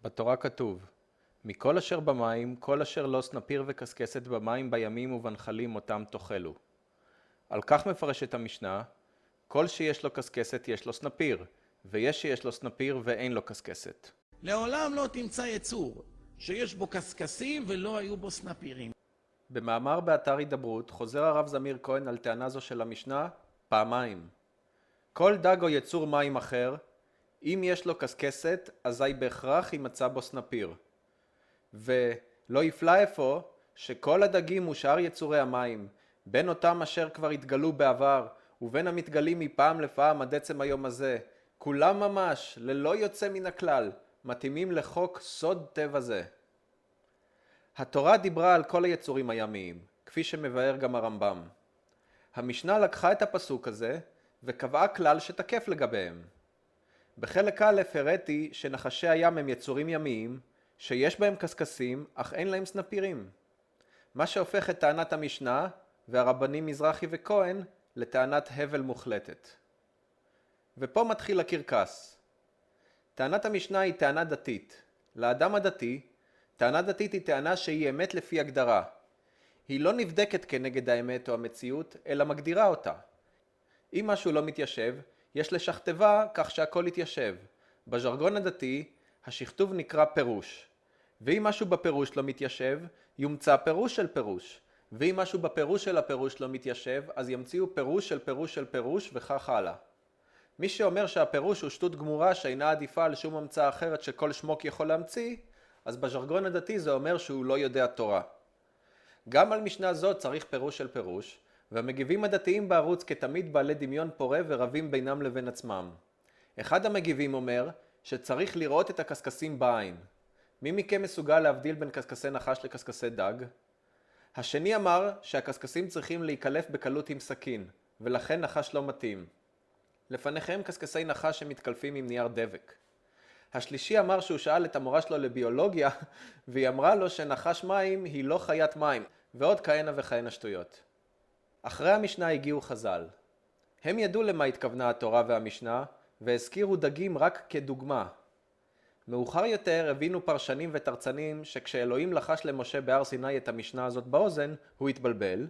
בתורה כתוב, מכל אשר במים, כל אשר לא סנפיר וקסקסת במים בימים ובנחלים אותם תאכלו. על כך מפרשת המשנה, כל שיש לו קסקסת יש לו סנפיר, ויש שיש לו סנפיר ואין לו קסקסת. לעולם לא תמצא יצור שיש בו קסקסים ולא היו בו סנפירים. במאמר באתר הידברות חוזר הרב זמיר כהן על טענה זו של המשנה פעמיים. כל דג או יצור מים אחר, אם יש לו קסקסת, אזי בהכרח יימצא בו סנפיר. ולא יפלא אפוא שכל הדגים ושאר יצורי המים, בין אותם אשר כבר התגלו בעבר, ובין המתגלים מפעם לפעם עד עצם היום הזה, כולם ממש, ללא יוצא מן הכלל, מתאימים לחוק סוד טבע זה. התורה דיברה על כל היצורים הימיים, כפי שמבאר גם הרמב"ם. המשנה לקחה את הפסוק הזה, וקבעה כלל שתקף לגביהם. בחלק א' הראיתי שנחשי הים הם יצורים ימיים, שיש בהם קסקסים, אך אין להם סנפירים. מה שהופך את טענת המשנה, והרבנים מזרחי וכהן, לטענת הבל מוחלטת. ופה מתחיל הקרקס. טענת המשנה היא טענה דתית. לאדם הדתי, טענה דתית היא טענה שהיא אמת לפי הגדרה. היא לא נבדקת כנגד האמת או המציאות, אלא מגדירה אותה. אם משהו לא מתיישב, יש לשכתבה כך שהכל יתיישב. בז'רגון הדתי, השכתוב נקרא פירוש. ואם משהו בפירוש לא מתיישב, יומצא פירוש של פירוש. ואם משהו בפירוש של הפירוש לא מתיישב, אז ימציאו פירוש של פירוש של פירוש וכך הלאה. מי שאומר שהפירוש הוא שטות גמורה שאינה עדיפה על שום המצאה אחרת שכל שמוק יכול להמציא, אז בז'רגון הדתי זה אומר שהוא לא יודע תורה. גם על משנה זאת צריך פירוש של פירוש, והמגיבים הדתיים בערוץ כתמיד בעלי דמיון פורה ורבים בינם לבין עצמם. אחד המגיבים אומר שצריך לראות את הקסקסים בעין. מי מכם מסוגל להבדיל בין קסקסי נחש לקסקסי דג? השני אמר שהקסקסים צריכים להיקלף בקלות עם סכין, ולכן נחש לא מתאים. לפניכם קסקסי נחש שמתקלפים עם נייר דבק. השלישי אמר שהוא שאל את המורה שלו לביולוגיה, והיא אמרה לו שנחש מים היא לא חיית מים, ועוד כהנה וכהנה שטויות. אחרי המשנה הגיעו חז"ל. הם ידעו למה התכוונה התורה והמשנה, והזכירו דגים רק כדוגמה. מאוחר יותר הבינו פרשנים ותרצנים שכשאלוהים לחש למשה בהר סיני את המשנה הזאת באוזן, הוא התבלבל,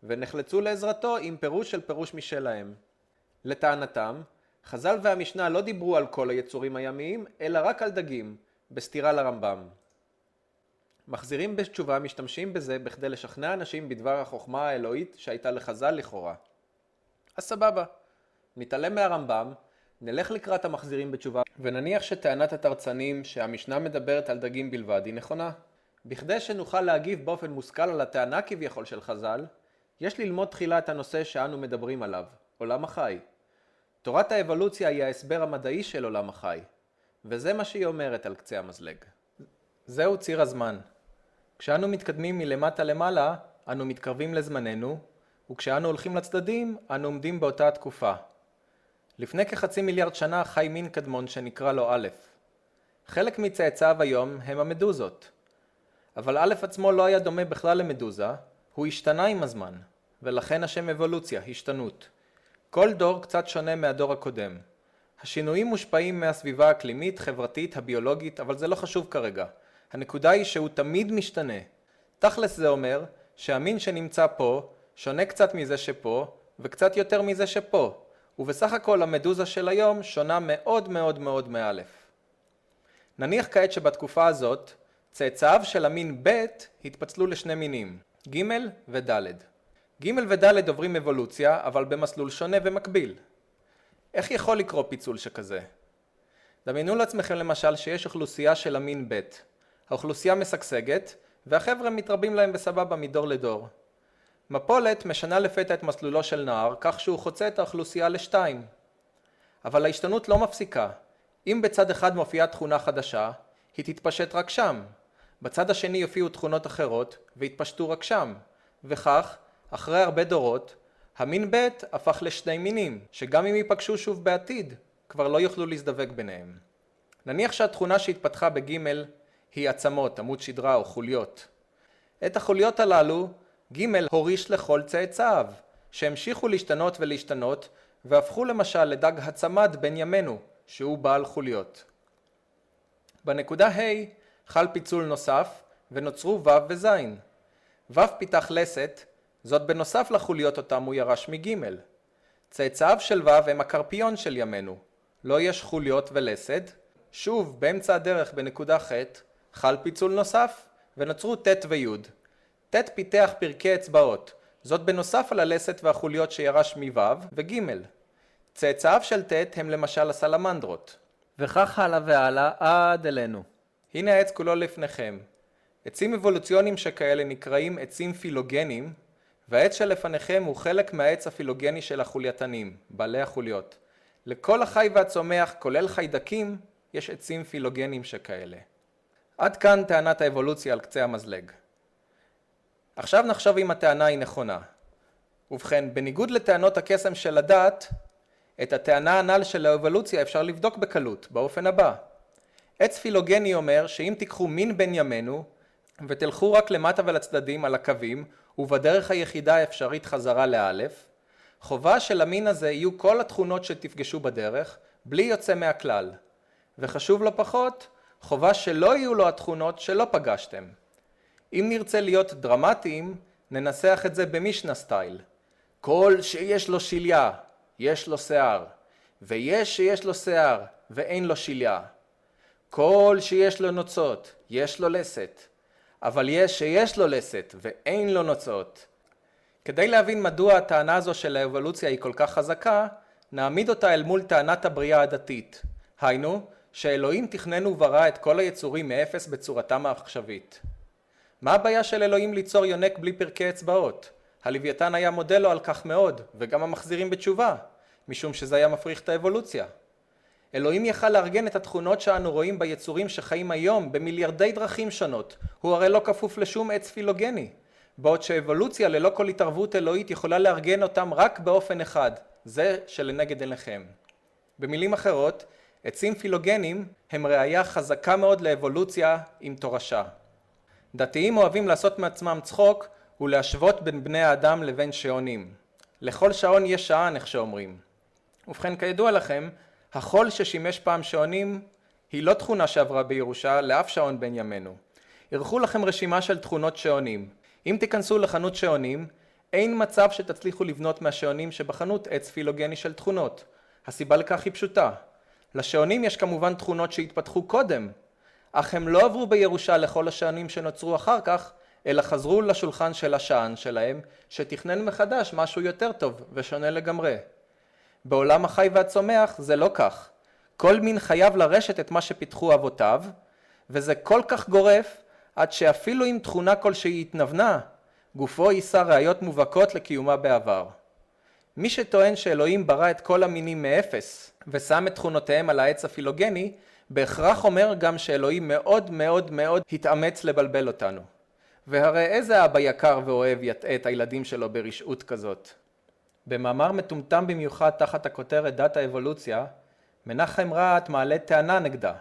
ונחלצו לעזרתו עם פירוש של פירוש משלהם. לטענתם, חז"ל והמשנה לא דיברו על כל היצורים הימיים, אלא רק על דגים, בסתירה לרמב"ם. מחזירים בתשובה משתמשים בזה בכדי לשכנע אנשים בדבר החוכמה האלוהית שהייתה לחז"ל לכאורה. אז סבבה, נתעלם מהרמב"ם, נלך לקראת המחזירים בתשובה, ונניח שטענת התרצנים שהמשנה מדברת על דגים בלבד היא נכונה. בכדי שנוכל להגיב באופן מושכל על הטענה כביכול של חז"ל, יש ללמוד תחילה את הנושא שאנו מדברים עליו, עולם החי. תורת האבולוציה היא ההסבר המדעי של עולם החי, וזה מה שהיא אומרת על קצה המזלג. זהו ציר הזמן. כשאנו מתקדמים מלמטה למעלה, אנו מתקרבים לזמננו, וכשאנו הולכים לצדדים, אנו עומדים באותה התקופה. לפני כחצי מיליארד שנה חי מין קדמון שנקרא לו א'. חלק מצאצאיו היום הם המדוזות. אבל א' עצמו לא היה דומה בכלל למדוזה, הוא השתנה עם הזמן, ולכן השם אבולוציה, השתנות. כל דור קצת שונה מהדור הקודם. השינויים מושפעים מהסביבה האקלימית, חברתית, הביולוגית, אבל זה לא חשוב כרגע. הנקודה היא שהוא תמיד משתנה. תכלס זה אומר שהמין שנמצא פה שונה קצת מזה שפה, וקצת יותר מזה שפה. ובסך הכל המדוזה של היום שונה מאוד מאוד מאוד מאלף. נניח כעת שבתקופה הזאת, צאצאיו של המין ב' התפצלו לשני מינים, ג' וד'. ג' וד' עוברים אבולוציה, אבל במסלול שונה ומקביל. איך יכול לקרוא פיצול שכזה? דמיינו לעצמכם למשל שיש אוכלוסייה של המין ב'. האוכלוסייה משגשגת, והחבר'ה מתרבים להם בסבבה מדור לדור. מפולת משנה לפתע את מסלולו של נער, כך שהוא חוצה את האוכלוסייה לשתיים. אבל ההשתנות לא מפסיקה. אם בצד אחד מופיעה תכונה חדשה, היא תתפשט רק שם. בצד השני יופיעו תכונות אחרות, והתפשטו רק שם. וכך, אחרי הרבה דורות, המין ב' הפך לשני מינים, שגם אם ייפגשו שוב בעתיד, כבר לא יוכלו להזדווג ביניהם. נניח שהתכונה שהתפתחה בג' היא עצמות, עמוד שדרה או חוליות. את החוליות הללו, ג' הוריש לכל צאצאיו, שהמשיכו להשתנות ולהשתנות, והפכו למשל לדג הצמד בן ימינו, שהוא בעל חוליות. בנקודה ה' חל פיצול נוסף ונוצרו ו' וז'. ו' פיתח לסת, זאת בנוסף לחוליות אותם הוא ירש מג'. צאצאיו של ו' הם הקרפיון של ימינו, לא יש חוליות ולסד. שוב באמצע הדרך בנקודה ח' חל פיצול נוסף ונוצרו ט' וי'. ט' פיתח פרקי אצבעות, זאת בנוסף על הלסת והחוליות שירש מו' וג'. צאצאיו של ט' הם למשל הסלמנדרות. וכך הלאה והלאה עד אלינו. הנה העץ כולו לפניכם. עצים אבולוציוניים שכאלה נקראים עצים פילוגנים, והעץ שלפניכם הוא חלק מהעץ הפילוגני של החולייתנים, בעלי החוליות. לכל החי והצומח, כולל חיידקים, יש עצים פילוגנים שכאלה. עד כאן טענת האבולוציה על קצה המזלג. עכשיו נחשוב אם הטענה היא נכונה. ובכן, בניגוד לטענות הקסם של הדת, את הטענה הנ"ל של האבולוציה אפשר לבדוק בקלות, באופן הבא. עץ פילוגני אומר שאם תיקחו מין בן ימינו, ותלכו רק למטה ולצדדים על הקווים, ובדרך היחידה האפשרית חזרה לאלף, חובה של המין הזה יהיו כל התכונות שתפגשו בדרך, בלי יוצא מהכלל. וחשוב לא פחות, חובה שלא יהיו לו התכונות שלא פגשתם. אם נרצה להיות דרמטיים, ננסח את זה במשנה סטייל. כל שיש לו שיליה, יש לו שיער, ויש שיש לו שיער ואין לו שיליה. כל שיש לו נוצות, יש לו לסת, אבל יש שיש לו לסת ואין לו נוצות. כדי להבין מדוע הטענה הזו של האבולוציה היא כל כך חזקה, נעמיד אותה אל מול טענת הבריאה הדתית. היינו, שאלוהים תכנן וברא את כל היצורים מאפס בצורתם העכשווית. מה הבעיה של אלוהים ליצור יונק בלי פרקי אצבעות? הלוויתן היה מודל לו על כך מאוד, וגם המחזירים בתשובה, משום שזה היה מפריך את האבולוציה. אלוהים יכל לארגן את התכונות שאנו רואים ביצורים שחיים היום במיליארדי דרכים שונות. הוא הרי לא כפוף לשום עץ פילוגני, בעוד שאבולוציה ללא כל התערבות אלוהית יכולה לארגן אותם רק באופן אחד, זה שלנגד עיניכם. במילים אחרות, עצים פילוגנים הם ראיה חזקה מאוד לאבולוציה עם תורשה. דתיים אוהבים לעשות מעצמם צחוק ולהשוות בין בני האדם לבין שעונים. לכל שעון יש שען, איך שאומרים. ובכן, כידוע לכם, החול ששימש פעם שעונים היא לא תכונה שעברה בירושה לאף שעון בן ימינו. ערכו לכם רשימה של תכונות שעונים. אם תיכנסו לחנות שעונים, אין מצב שתצליחו לבנות מהשעונים שבחנות עץ פילוגני של תכונות. הסיבה לכך היא פשוטה. לשעונים יש כמובן תכונות שהתפתחו קודם, אך הם לא עברו בירושה לכל השעונים שנוצרו אחר כך, אלא חזרו לשולחן של השען שלהם, שתכנן מחדש משהו יותר טוב ושונה לגמרי. בעולם החי והצומח זה לא כך. כל מין חייב לרשת את מה שפיתחו אבותיו, וזה כל כך גורף, עד שאפילו אם תכונה כלשהי התנוונה, גופו יישא ראיות מובהקות לקיומה בעבר. מי שטוען שאלוהים ברא את כל המינים מאפס, ושם את תכונותיהם על העץ הפילוגני, בהכרח אומר גם שאלוהים מאוד מאוד מאוד התאמץ לבלבל אותנו. והרי איזה אבא יקר ואוהב יטעה את הילדים שלו ברשעות כזאת? במאמר מטומטם במיוחד תחת הכותרת דת האבולוציה, מנחם רהט מעלה טענה נגדה.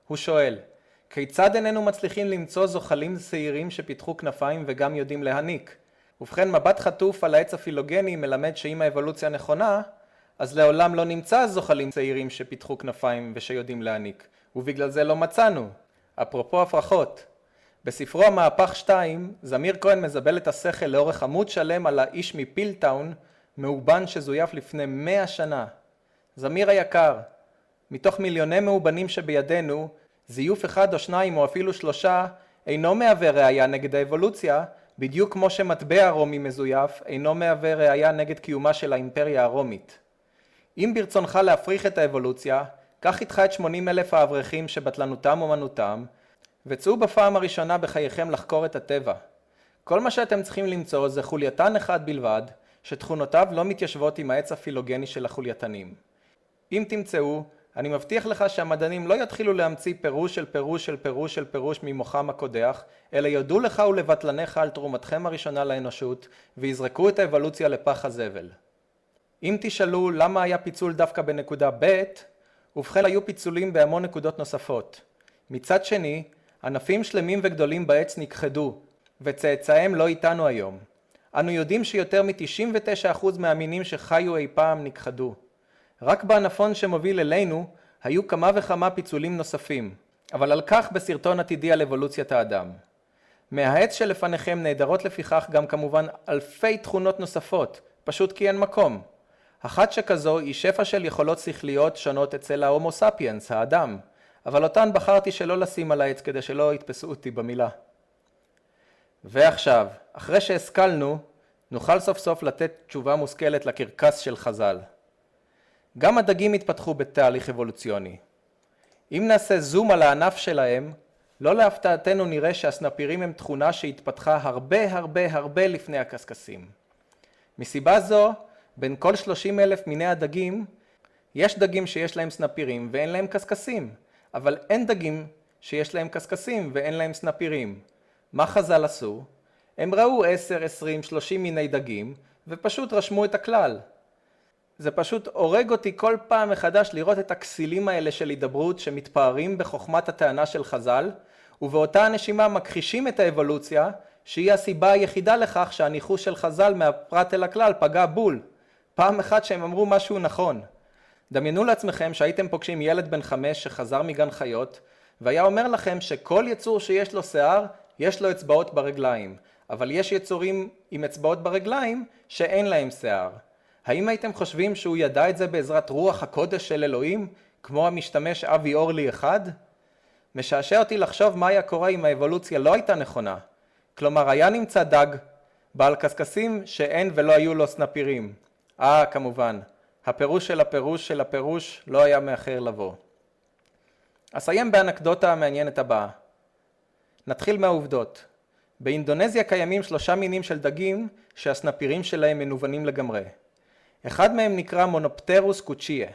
הוא שואל, כיצד איננו מצליחים למצוא זוחלים צעירים שפיתחו כנפיים וגם יודעים להניק? ובכן, מבט חטוף על העץ הפילוגני מלמד שאם האבולוציה נכונה, אז לעולם לא נמצא זוחלים צעירים שפיתחו כנפיים ושיודעים להניק, ובגלל זה לא מצאנו. אפרופו הפרחות, בספרו המהפך 2, זמיר כהן מזבל את השכל לאורך עמוד שלם על האיש מפילטאון, מאובן שזויף לפני 100 שנה. זמיר היקר, מתוך מיליוני מאובנים שבידינו, זיוף 1 או 2 או אפילו 3 אינו מהווה ראיה נגד האבולוציה, בדיוק כמו שמטבע רומי מזויף אינו מהווה ראיה נגד קיומה של האימפריה הרומית. אם ברצונך להפריך את האבולוציה, קח איתך את 80,000 האברכים שבטלנותם אומנותם, וצאו בפעם הראשונה בחייכם לחקור את הטבע. כל מה שאתם צריכים למצוא זה חולייתן אחד בלבד, שתכונותיו לא מתיישבות עם העץ הפילוגני של החולייתנים. אם תמצאו, אני מבטיח לך שהמדענים לא יתחילו להמציא פירוש של פירוש של פירוש של פירוש ממוחם הקודח, אלא יודו לך ולבטלניך על תרומתכם הראשונה לאנושות, ויזרקו את האבולוציה לפח הזבל. אם תשאלו למה היה פיצול דווקא בנקודה ב', ובכן היו פיצולים בהמון נקודות נוספות. מצד שני, ענפים שלמים וגדולים בעץ נכחדו, וצאצאיהם לא איתנו היום. אנו יודעים שיותר מ-99% מהמינים שחיו אי פעם נכחדו. רק בענפון שמוביל אלינו היו כמה וכמה פיצולים נוספים. אבל על כך בסרטון עתידי על אבולוציית האדם. מהעץ שלפניכם נהדרות לפיכך גם כמובן אלפי תכונות נוספות, פשוט כי אין מקום. אחת שכזו היא שפע של יכולות שכליות שונות אצל ההומו ספיאנס, האדם, אבל אותן בחרתי שלא לשים על העץ כדי שלא יתפסו אותי במילה. ועכשיו, אחרי שהשכלנו, נוכל סוף סוף לתת תשובה מושכלת לקרקס של חז"ל. גם הדגים התפתחו בתהליך אבולוציוני. אם נעשה זום על הענף שלהם, לא להפתעתנו נראה שהסנפירים הם תכונה שהתפתחה הרבה לפני הקשקשים. מסיבה זו, בין כל 30,000 מיני הדגים, יש דגים שיש להם סנפירים ואין להם קשקשים, אבל אין דגים שיש להם קשקשים ואין להם סנפירים. מה חז"ל עשו? הם ראו 10, 20, 30 מיני דגים ופשוט רשמו את הכלל. זה פשוט הורג אותי כל פעם מחדש לראות את הכסילים האלה של הידברות שמתפארים בחוכמת הטענה של חז"ל, ובאותה הנשימה מכחישים את האבולוציה, שהיא הסיבה היחידה לכך שהניחוש של חז"ל מהפרט אל הכלל פגע בול. פעם אחת שהם אמרו משהו נכון. דמיינו לעצמכם שהייתם פוגשים ילד בן 5 שחזר מגן חיות, והיה אומר לכם שכל יצור שיש לו שיער, יש לו אצבעות ברגליים, אבל יש יצורים עם אצבעות ברגליים שאין להם שיער. האם הייתם חושבים שהוא ידע את זה בעזרת רוח הקודש של אלוהים, כמו המשתמש אבי אורלי אחד? משעשע אותי לחשוב מה היה קורה אם האבולוציה לא הייתה נכונה. כלומר, היה נמצא דג, בעל קשקשים שאין ולא היו לו סנפירים. כמובן, הפירוש של הפירוש של הפירוש לא היה מאחר לבוא. אסיים באנקדוטה המעניינת הבאה. נתחיל מהעובדות. באינדונזיה קיימים 3 מינים של דגים שהסנפירים שלהם מנוונים לגמרי. אחד מהם נקרא מונופטרוס קוצ'יה.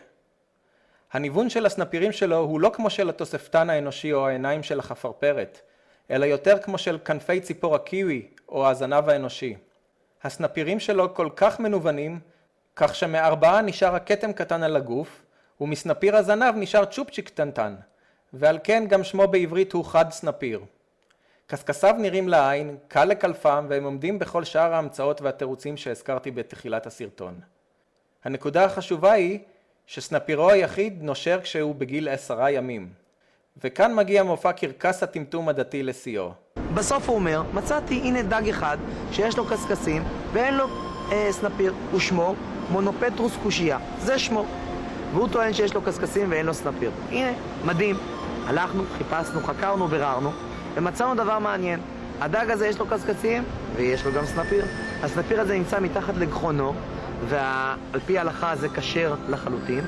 הניוון של הסנפירים שלו הוא לא כמו של התוספתן האנושי או העיניים של החפרפרת, אלא יותר כמו של כנפי ציפור הקיווי או הזנב האנושי. הסנפירים שלו כל כך מנוונים, כך שמ4 נשאר הכתם קטן על הגוף, ומסנפיר הזנב נשאר צ'ופצ'יק קטנטן, ועל כן גם שמו בעברית הוא חד סנפיר. קשקשיו נראים לעין, קל לקלפם, והם עומדים בכל שאר ההמצאות והתירוצים שהזכרתי בתחילת הסרטון. הנקודה החשובה היא שסנפירו היחיד נושר כשהוא בגיל 10 ימים. וכאן מגיע מופע קרקס הטמטום הדתי לשיאו. בסוף הוא אומר, מצאתי הנה דג אחד שיש לו קשקשים ואין לו סנפיר, הוא שמו מונופטרוס קושיה, זה שמו. והוא טוען שיש לו קשקשים ואין לו סנפיר. הנה, מדהים. הלכנו, חיפשנו, חקרנו, ביררנו, ומצאנו דבר מעניין. הדג הזה יש לו קשקשים ויש לו גם סנפיר. הסנפיר הזה נמצא מתחת לגחונו, ועל פי ההלכה זה כשר לחלוטין.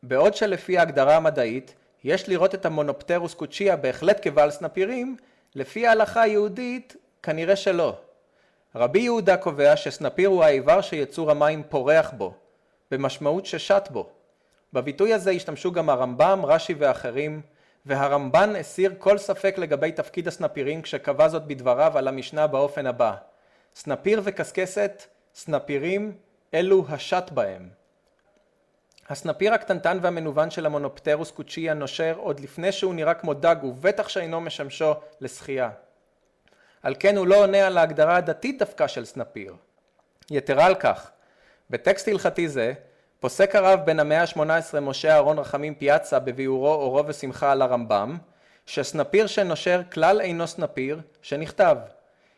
בעוד שלפי ההגדרה המדעית, יש לראות את המונופטרוס קוצ'יה בהחלט כבעל סנפירים, לפי ההלכה היהודית כנראה שלא. רבי יהודה קובע שסנפיר הוא האיבר שיצור המים פורח בו, במשמעות ששט בו. בביטוי הזה השתמשו גם הרמב"ם, רש"י ואחרים, והרמב"ן הסיר כל ספק לגבי תפקיד הסנפירים כשקבע זאת בדבריו על המשנה באופן הבא: סנפיר וקשקשת, סנפירים, אלו השט בהם. הסנפיר הקטנטן והמנוון של המונופטרוס קוצ'יה נושר עוד לפני שהוא נראה כמו דג, ובטח שאינו משמשו לשחייה. על כן הוא לא עונה על ההגדרה הדתית דווקא של סנפיר. יתרה על כך, בטקסט הלכתי זה, פוסק הרב בן המאה ה-18 משה אהרון רחמים פיאצה בביאורו אורו ושמחה על הרמב"ם, שסנפיר שנושר כלל אינו סנפיר, שנכתב,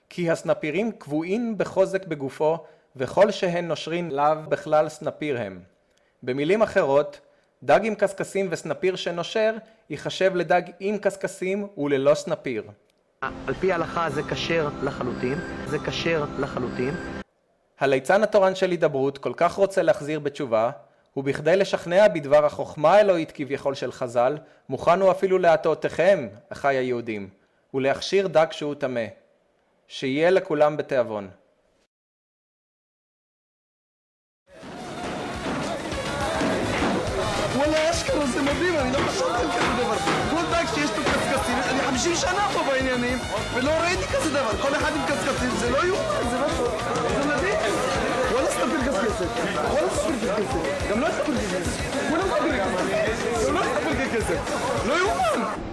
כי הסנפירים קבועים בחוזק בגופו, וכל שהן נושרין לאו בכלל סנפיר הם. במילים אחרות, דג עם קשקשים וסנפיר שנושר ייחשב לדג עם קשקשים וללא סנפיר. על פי ההלכה זה כשר לחלוטין, זה כשר לחלוטין. הליצן התורן של הידברות כל כך רוצה להחזיר בתשובה, ובכדי לשכנע בדבר החוכמה האלוהית כביכול של חז"ל, מוכן הוא אפילו להטעותיכם, אחי היהודים, ולהכשיר דג שהוא טמא. שיהיה לכולם בתיאבון. וואלה אשכרה זה מדהים, אני לא חשבתי על כזה דבר. כל דג שיש לו קשקשים, אני 50 שנה פה בעניינים ולא ראיתי כזה דבר. כל אחד עם קשקשים, זה לא יאומן, זה משהו, זה מדהים. וואלה סנפיר קשקשת, וואלה סנפיר קשקשת, גם לא סנפיר קשקשת, כולם סנפיר קשקשת, גם לא סנפיר קשקשת, לא יאומן.